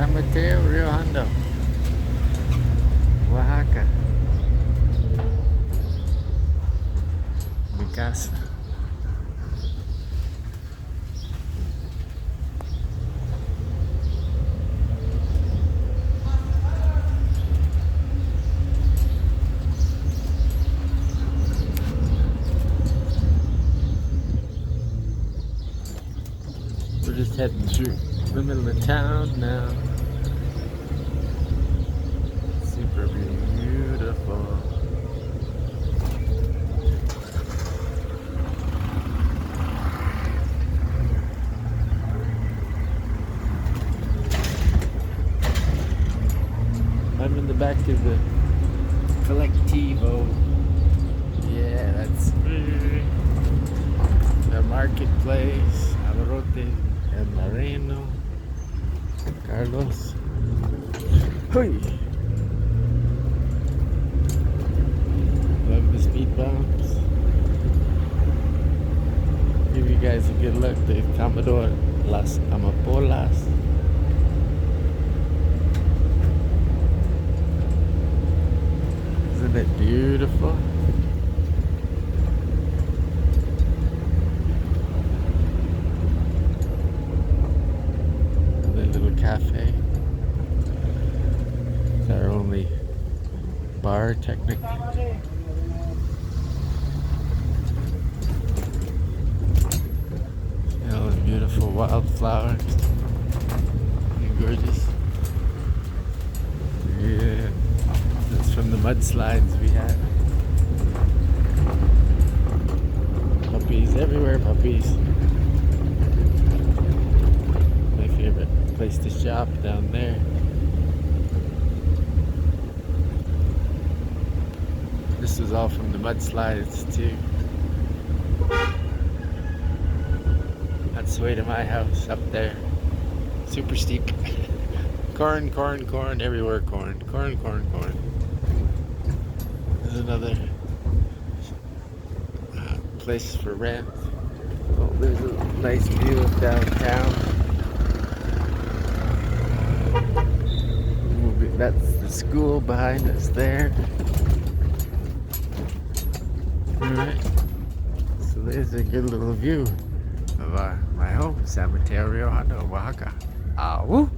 San Mateo Rio Hondo, Oaxaca. Mi casa. We're just heading through the middle of town now. Super beautiful. I'm in the back of the Collectivo. Yeah, that's me. The marketplace, Abarote, El Moreno, Carlos. Hey! Love the speed bumps. Give you guys a good look. The Commodore Las Amapolas. Isn't it beautiful? The little cafe. It's our only bar, technically. All the beautiful wildflowers. They're gorgeous. Yeah. That's from the mudslides we had. Puppies everywhere, puppies. My favorite place to shop down there. This was all from the mudslides too. That's the way to my house up there. Super steep. Corn, corn, corn, everywhere corn. Corn, corn, corn. There's another place for rent. Oh, there's a nice view of downtown. That's the school behind us there. Alright. So there's a good little view of my home, San Mateo Rio Hondo, Oaxaca. Ah, woo!